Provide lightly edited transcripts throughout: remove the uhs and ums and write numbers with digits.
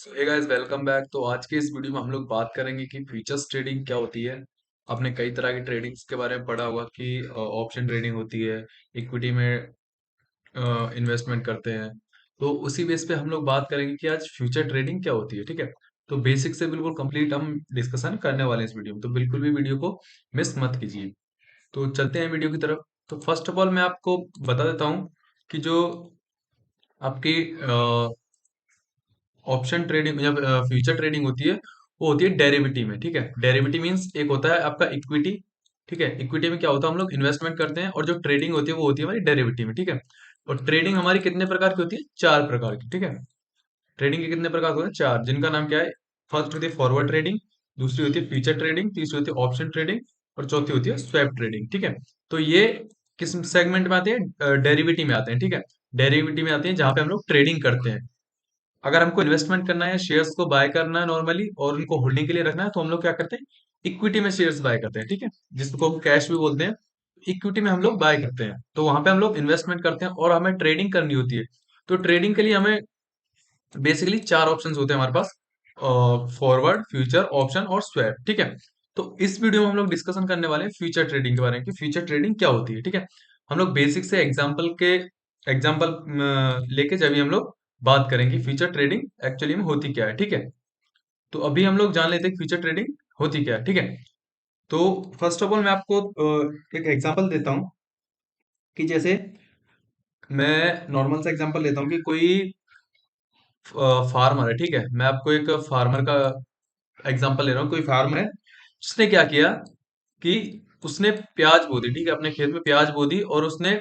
Hey guys, welcome back. तो आज के इस वीडियो में हम लोग बात करेंगे कि फ्यूचर्स ट्रेडिंग क्या होती है। आपने कई तरह की ट्रेडिंग्स के बारे में पढ़ा होगा कि ऑप्शन ट्रेडिंग होती है, इक्विटी में इन्वेस्टमेंट करते हैं। तो उसी बेस पे हम लोग बात करेंगे कि आज फ्यूचर ट्रेडिंग क्या होती है। ठीक है, तो बेसिक से बिल्कुल कंप्लीट हम डिस्कशन करने वाले हैं इस वीडियो में, तो बिल्कुल भी वीडियो को मिस मत कीजिए। तो चलते हैं वीडियो की तरफ। तो फर्स्ट ऑफ ऑल मैं आपको बता देता हूँ कि जो आपकी ऑप्शन ट्रेडिंग या फ्यूचर ट्रेडिंग होती है, वो होती है डेरिवेटिव में। ठीक है, डेरिवेटिव मींस एक होता है आपका इक्विटी। ठीक है, इक्विटी में क्या होता है, हम लोग इन्वेस्टमेंट करते हैं, और जो ट्रेडिंग होती है वो होती है हमारी डेरिवेटिव में। ठीक है, और ट्रेडिंग हमारी कितने प्रकार की होती है? चार प्रकार की। ठीक है, ट्रेडिंग के कितने प्रकार होते हैं? चार, जिनका नाम क्या है? फर्स्ट होती है फॉरवर्ड ट्रेडिंग, दूसरी होती है फ्यूचर ट्रेडिंग, तीसरी होती है ऑप्शन ट्रेडिंग, और चौथी होती है स्वैप ट्रेडिंग। ठीक है, तो ये किस सेगमेंट में आते हैं? डेरिवेटिव में आते हैं। ठीक है, डेरिवेटिव में आते हैं जहां पे हम लोग ट्रेडिंग करते हैं। अगर हमको इन्वेस्टमेंट करना है, शेयर्स को बाय करना है नॉर्मली, और उनको होल्डिंग के लिए रखना है, तो हम लोग क्या करते हैं? इक्विटी में शेयर्स बाय करते हैं। ठीक है, जिसको हम कैश भी बोलते हैं। इक्विटी में हम लोग बाय करते हैं, तो वहां पे हम लोग इन्वेस्टमेंट करते हैं और हमें ट्रेडिंग करनी होती है। तो ट्रेडिंग के लिए हमें बेसिकली चार ऑप्शंस होते हैं हमारे पास: फॉरवर्ड, फ्यूचर, ऑप्शन और स्वैप। ठीक है, तो इस वीडियो में हम लोग डिस्कशन करने वाले हैं फ्यूचर ट्रेडिंग के बारे में कि फ्यूचर ट्रेडिंग क्या होती है। ठीक है, हम लोग बेसिक से एग्जाम्पल लेके जब भी हम लोग बात करेंगे फ्यूचर ट्रेडिंग एक्चुअली में होती क्या है। ठीक है, तो अभी हम लोग जान लेते हैं फ्यूचर ट्रेडिंग होती क्या है। ठीक है, तो फर्स्ट ऑफ ऑल मैं आपको एक एग्जांपल देता हूँ कि जैसे मैं नॉर्मल सा एग्जांपल लेता हूँ कि कोई फार्मर है। ठीक है, मैं आपको एक फार्मर का एग्जांपल ले रहा हूँ। कोई फार्मर है, उसने क्या किया कि उसने प्याज बो दी। ठीक है, अपने खेत में प्याज बो दी, और उसने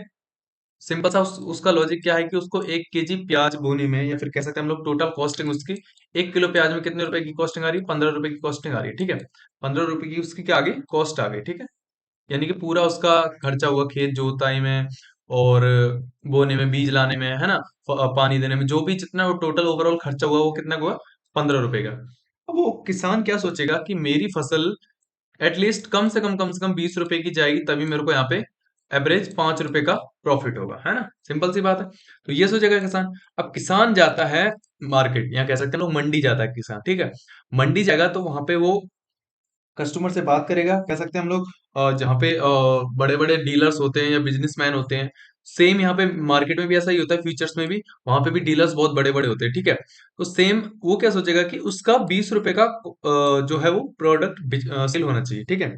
सिंपल सा उसका लॉजिक क्या है कि उसको 1 केजी प्याज बोने में, या फिर कह सकते हैं हम लोग टोटल कॉस्टिंग उसकी, 1 किलो प्याज में कितने रुपए की कॉस्टिंग आ रही है? 15 रुपए की कॉस्टिंग आ रही है। ठीक है, 15 रुपए की उसकी क्या आ गई? कॉस्ट आ गई। ठीक है, यानी कि पूरा उसका खर्चा हुआ खेत जोताई में, और बोने में, बीज लाने में, है ना, पानी देने में, जो भी जितना वो टोटल ओवरऑल खर्चा हुआ, वो कितना हुआ? 15 रुपए का। अब वो किसान क्या सोचेगा कि मेरी फसल एटलीस्ट कम से कम 20 रुपए की जाएगी, तभी मेरे को यहाँ पे एवरेज 5 रुपए का प्रॉफिट होगा, है ना। सिंपल सी बात है। तो ये सोचेगा किसान। अब किसान जाता है मार्केट, या कह सकते हैं लोग मंडी जाता है किसान। ठीक है, मंडी जाएगा तो वहां पे वो कस्टमर से बात करेगा, कह सकते हैं हम लोग जहाँ पे बड़े बड़े डीलर्स होते हैं या बिजनेसमैन होते हैं। सेम यहाँ पे मार्केट में भी ऐसा ही होता है, फ्यूचर्स में भी वहां पे भी डीलर्स बहुत बड़े बड़े होते हैं। ठीक है, तो सेम वो क्या सोचेगा कि उसका 20 रुपए का जो है वो प्रोडक्ट सेल होना चाहिए। ठीक है,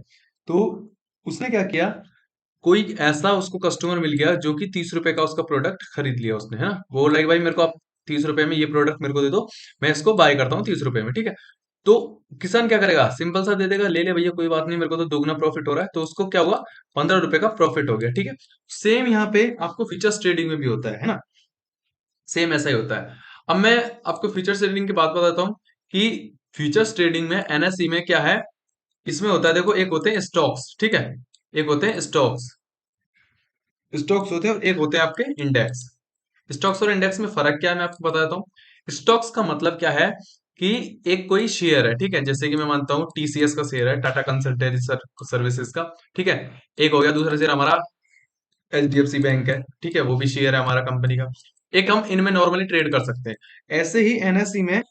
तो उसने क्या किया, कोई ऐसा उसको कस्टमर मिल गया जो कि 30 रुपए का उसका प्रोडक्ट खरीद लिया उसने, है ना। वो लाइक भाई मेरे को आप 30 रुपए में ये प्रोडक्ट मेरे को दे दो, मैं इसको बाय करता हूँ 30 रुपए में। ठीक है, तो किसान क्या करेगा? सिंपल सा दे देगा, ले ले भैया कोई बात नहीं, मेरे को तो दोगुना प्रॉफिट हो रहा है। तो उसको क्या हुआ? 15 रुपए का प्रॉफिट हो गया। ठीक है, सेम यहाँ पे आपको फ्यूचर्स ट्रेडिंग में भी होता है ना। सेम ऐसा ही होता है। अब मैं आपको फ्यूचर्स ट्रेडिंग की बात बताता हूँ कि फ्यूचर्स ट्रेडिंग में, एनएसई में क्या है, इसमें होता है, देखो, एक होते हैं स्टॉक्स। ठीक है, एक होते हैं स्टॉक्स, स्टॉक्स होते हैं, और एक होते हैं आपके इंडेक्स। स्टॉक्स और इंडेक्स में फर्क क्या है, मैं आपको बताता हूँ। स्टॉक्स का मतलब क्या है कि एक कोई शेयर है। ठीक है, जैसे कि मैं मानता हूँ टीसीएस का शेयर है, टाटा कंसल्टेंसी सर्विसेज का। ठीक है, एक हो गया। दूसरा शेयर हमारा एचडीएफसी बैंक है। ठीक है, वो भी शेयर है हमारा कंपनी का। एक हम इनमें नॉर्मली ट्रेड कर सकते हैं। ऐसे ही एनएसई में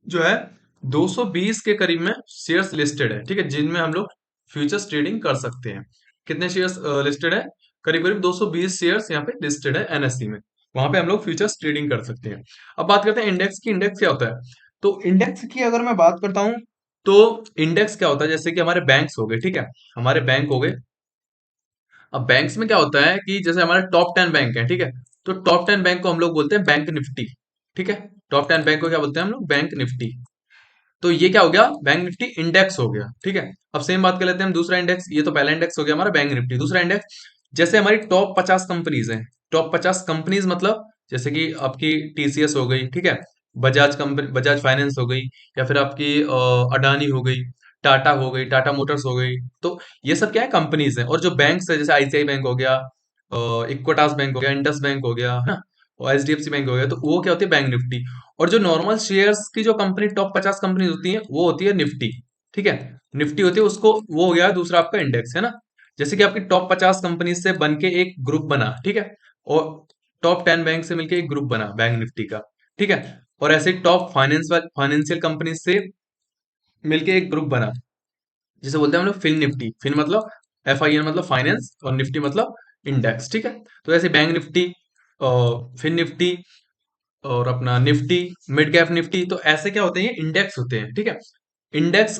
जो है 220 के करीब में शेयर्स लिस्टेड है। ठीक है, जिनमें हम लोग फ्यूचर्स ट्रेडिंग कर सकते हैं। कितने शेयर्स लिस्टेड है? करीब करीब 220 शेयर्स यहाँ पे लिस्टेड है एनएससी में। वहां पे हम लोग फ्यूचर्स ट्रेडिंग कर सकते हैं। अब बात करते हैं इंडेक्स की। इंडेक्स क्या होता है? तो इंडेक्स की अगर मैं बात करता हूं, तो इंडेक्स क्या होता है, जैसे कि हमारे बैंक्स हो गए। ठीक है, हमारे बैंक हो गए। अब बैंक्स में क्या होता है कि जैसे हमारे टॉप 10 बैंक है। ठीक है, तो टॉप 10 बैंक को हम लोग बोलते हैं बैंक निफ्टी। ठीक है, टॉप 10 बैंक को क्या बोलते हैं हम लोग? Bank Nifty. तो ये क्या हो गया? बैंक निफ्टी इंडेक्स हो गया। ठीक है, अब सेम बात कर लेते हैं हम दूसरा इंडेक्स। ये तो पहला इंडेक्स हो गया हमारा बैंक निफ्टी। दूसरा इंडेक्स, जैसे हमारी टॉप 50 कंपनीज हैं। टॉप 50 कंपनीज मतलब जैसे कि आपकी टीसीएस हो गई। ठीक है, बजाज कंपनी, बजाज फाइनेंस हो गई, या फिर आपकी अडानी हो गई, टाटा हो गई, टाटा मोटर्स हो गई। तो ये सब क्या है? कंपनीज हैं। और जो बैंक्स है, जैसे आईसीआई बैंक हो गया, इक्विटास बैंक हो गया, इंडस बैंक हो गया, है ना, और एचडीएफसी बैंक हो गया, तो वो क्या होती है? Bank Nifty. और जो नॉर्मल शेयर्स की जो कंपनी टॉप 50 कंपनी होती है, वो होती है निफ्टी। ठीक है, निफ्टी होती है उसको, वो हो गया दूसरा आपका इंडेक्स, है ना। जैसे कि आपकी टॉप 50 कंपनी से बन के एक ग्रुप बना। ठीक है, और टॉप 10 बैंक से मिलके एक ग्रुप बना बैंक निफ्टी का। ठीक है, और ऐसे टॉप फाइनेंशियल कंपनी से मिलके एक ग्रुप बना, जिसे बोलते हैं हम लोग फिन निफ्टी। फिन मतलब FIN मतलब फाइनेंस, और निफ्टी मतलब इंडेक्स, ठीक है। तो ऐसे बैंक निफ्टी, फिन निफ्टी, और अपना निफ्टी, मिड कैप निफ्टी, तो ऐसे क्या होते हैं, इंडेक्स होते हैं, ठीक है। इंडेक्स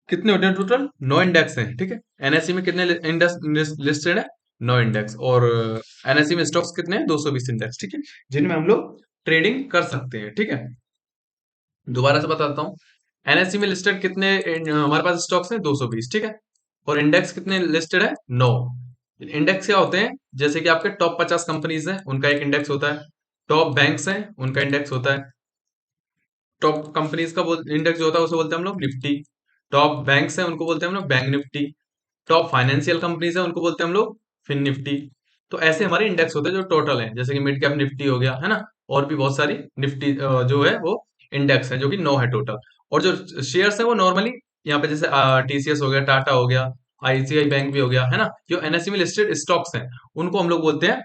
कितने होते हैं टोटल? 9 इंडेक्स हैं, ठीक है। NSE में कितने इंडेक्स लिस्टेड है? 9 इंडेक्स। और NSE में स्टॉक्स कितने हैं? 220 इंडेक्स, ठीक है, जिनमें हम लोग ट्रेडिंग कर सकते हैं, ठीक है। दोबारा से बताता हूँ। NSE में लिस्टेड कितने हमारे पास स्टॉक्स हैं? 220, ठीक है। और इंडेक्स कितने लिस्टेड है? 9। इंडेक्स क्या होते हैं? जैसे कि आपके टॉप 50 कंपनीज हैं, उनका एक इंडेक्स होता है। टॉप बैंक्स हैं, उनका इंडेक्स होता है। टॉप कंपनीज का इंडेक्स जो होता है उसे बोलते हैं हम लोग निफ्टी। टॉप बैंक्स हैं, उनको बोलते हैं हम लोग bank Nifty. Top financial companies हैं, उनको बोलते हैं हम लोग फिन निफ्टी। तो ऐसे हमारे इंडेक्स होते हैं जो टोटल हैं, जैसे कि मिड कैप निफ्टी हो गया, है ना। और भी बहुत सारी निफ्टी जो है वो इंडेक्स है, जो कि 9 है टोटल। और जो शेयर्स है वो नॉर्मली यहाँ पे जैसे TCS हो गया, टाटा हो गया, ICICI बैंक भी हो गया, है ना। जो NSE में लिस्टेड स्टॉक्स हैं, उनको हम लोग बोलते हैं,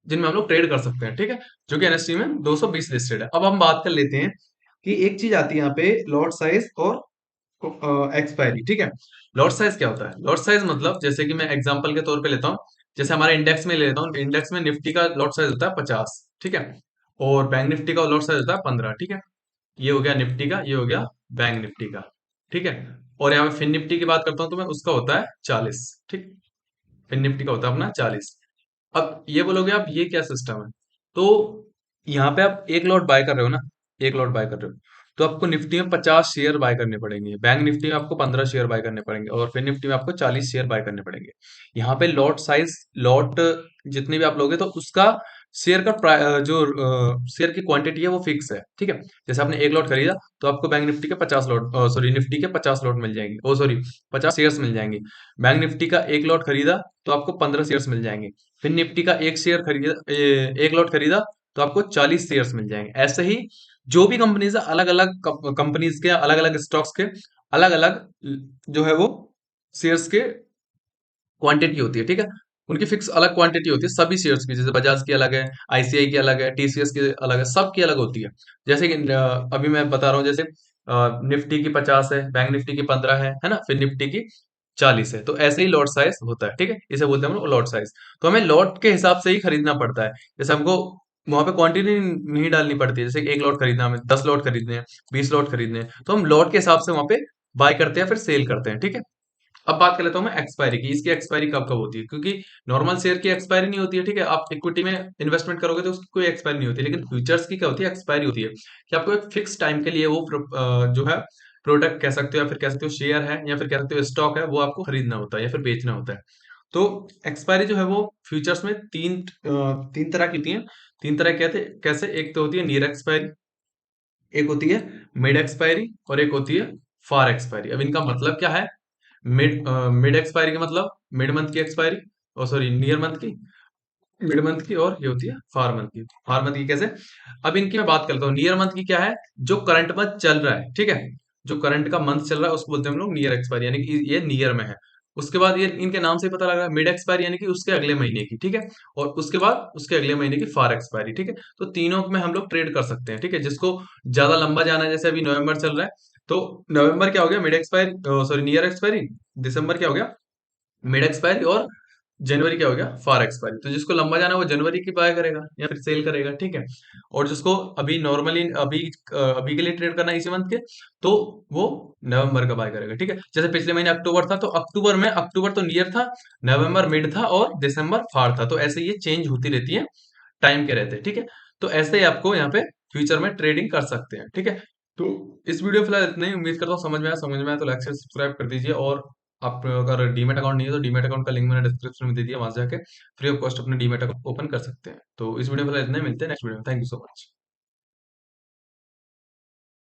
जिनमें हम लोग ट्रेड कर सकते हैं, ठीक है। जो कि NSE में 220 लिस्टेड है। अब हम बात कर लेते हैं कि एक चीज आती है यहाँ पे, लॉट साइज और एक्सपायरी, ठीक है। लॉट साइज क्या होता है? लॉट साइज मतलब, जैसे कि मैं एग्जांपल के तौर पे लेता हूँ, जैसे हमारे इंडेक्स में ले लेता हूँ। इंडेक्स में निफ्टी का लॉट साइज होता है 50, ठीक है। और बैंक निफ्टी का लॉट साइज होता है 15, ठीक है। ये हो गया निफ्टी का, ये हो गया बैंक निफ्टी का, ठीक है। और यहाँ पे फिन निफ्टी की बात करता हूँ तो मैं, उसका होता है 40, ठीक। फिन निफ्टी का होता है अपना 40। अब ये बोलोगे आप ये क्या सिस्टम है? तो यहाँ पे आप एक लॉट बाय कर रहे हो ना, एक लॉट बाय कर रहे हो, तो आपको निफ्टी में 50 शेयर बाय करने पड़ेंगे, बैंक निफ्टी में आपको 15 शेयर बाय करने पड़ेंगे, और फिर निफ्टी में आपको 40 शेयर बाय करने पड़ेंगे। यहाँ पे लॉट साइज, लॉट जितने भी आप लोगे, तो उसका शेयर का जो शेयर की क्वांटिटी है वो फिक्स है, ठीक है। जैसे आपने एक लॉट खरीदा, तो आपको बैंक निफ्टी के 50 लॉट, सॉरी निफ्टी के 50 लॉट मिल जाएंगे, ओ सॉरी 50 शेयर्स मिल जाएंगे। बैंक निफ्टी का एक लॉट खरीदा तो आपको 15 शेयर्स मिल जाएंगे। फिर निफ्टी का एक लॉट खरीदा तो आपको 40 शेयर्स मिल जाएंगे। ऐसे ही जो भी कंपनीज है, अलग अलग कंपनीज के, अलग अलग स्टॉक्स के अलग अलग जो है वो शेयर्स के क्वांटिटी होती है, ठीक है। उनकी फिक्स अलग क्वांटिटी होती है सभी शेयर्स की, जैसे बजाज की अलग है, ICI की अलग है, TCS की अलग है, सबकी अलग होती है। जैसे कि अभी मैं बता रहा हूँ, जैसे निफ्टी की 50 है, बैंक निफ्टी की 15 है ना, फिर निफ्टी की 40 है। तो ऐसे ही लॉट साइज होता है, ठीक है। इसे बोलते हैं हम लोग लॉट साइज। तो हमें लॉट के हिसाब से ही खरीदना पड़ता है। जैसे हमको वहां पे क्वांटिटी नहीं डालनी पड़ती है, जैसे एक लॉट खरीदना, हमें 10 लॉट खरीदने हैं, 20 लॉट खरीदने हैं, तो हम लॉट के हिसाब से वहां पे बाय करते हैं, फिर सेल करते हैं, ठीक है। अब बात कर लेता हूँ मैं एक्सपायरी की। इसकी एक्सपायरी कब कब होती है? क्योंकि नॉर्मल शेयर की एक्सपायरी नहीं होती है, ठीक है। आप इक्विटी में इन्वेस्टमेंट करोगे तो उसकी कोई एक्सपायरी नहीं होती, लेकिन फ्यूचर्स की क्या होती है? एक्सपायरी होती है, कि आपको एक फिक्स टाइम के लिए वो जो है प्रोडक्ट कह सकते हो, या फिर कह सकते हो शेयर है, या फिर कह सकते हो स्टॉक है, वो आपको खरीदना होता है या फिर बेचना होता है। तो एक्सपायरी जो है वो फ्यूचर्स में तीन तरह की होती है। तीन तरह कहते कैसे? एक तो होती है नियर एक्सपायरी, एक होती है मिड एक्सपायरी, और एक होती है फार एक्सपायरी। अब इनका मतलब क्या है? मिड एक्सपायरी का मतलब मिड मंथ की एक्सपायरी, और सॉरी नियर मंथ की, मिड मंथ की, और ये होती है फार मंथ की। फार मंथ की कैसे? अब इनकी मैं बात करता हूँ। नियर मंथ की क्या है? जो करंट मंथ चल रहा है, ठीक है। जो करंट का मंथ चल रहा है उसको बोलते हैं हम लोग नियर एक्सपायरी, यानी कि ये नियर में है। उसके बाद ये इनके नाम से ही पता लग रहा है, मिड एक्सपायरी यानी कि उसके अगले महीने की, ठीक है। और उसके बाद उसके अगले महीने की फार एक्सपायरी, ठीक है। तो तीनों में हम लोग ट्रेड कर सकते हैं, ठीक है। जिसको ज्यादा लंबा जाना है, जैसे अभी नवंबर चल रहा है, तो नवंबर क्या हो गया? Mid expiry, sorry near expiry. दिसंबर क्या हो गया? Mid expiry. और जनवरी क्या हो गया? Far expiry. तो जिसको लंबा जाना है वो जनवरी की बाय करेगा या फिर सेल करेगा, ठीक है। और जिसको अभी नॉर्मली अभी के लिए ट्रेड करना है इसी मंथ के, तो वो नवंबर का बाय करेगा, ठीक है। जैसे पिछले महीने अक्टूबर था, तो अक्टूबर तो नियर था, नवंबर मिड था, और दिसंबर फार था। तो ऐसे ये चेंज होती रहती है टाइम के रहते, ठीक है। तो ऐसे ही आपको यहाँ पे फ्यूचर में ट्रेडिंग कर सकते हैं, ठीक है। तो इस वीडियो फिलहाल इतना ही। उम्मीद करता हूँ समझ में आया तो लाइक से सब्सक्राइब कर दीजिए। और आप अगर डीमेट अकाउंट नहीं है तो डीमेट अकाउंट का लिंक मैंने डिस्क्रिप्शन में दे दिया, वहां से जाके फ्री ऑफ कॉस्ट अपने डीमेट अकाउंट ओपन कर सकते हैं। तो इस वीडियो में फिलहाल इतना ही। मिलते हैं नेक्स्ट वीडियो में। Thank you so much.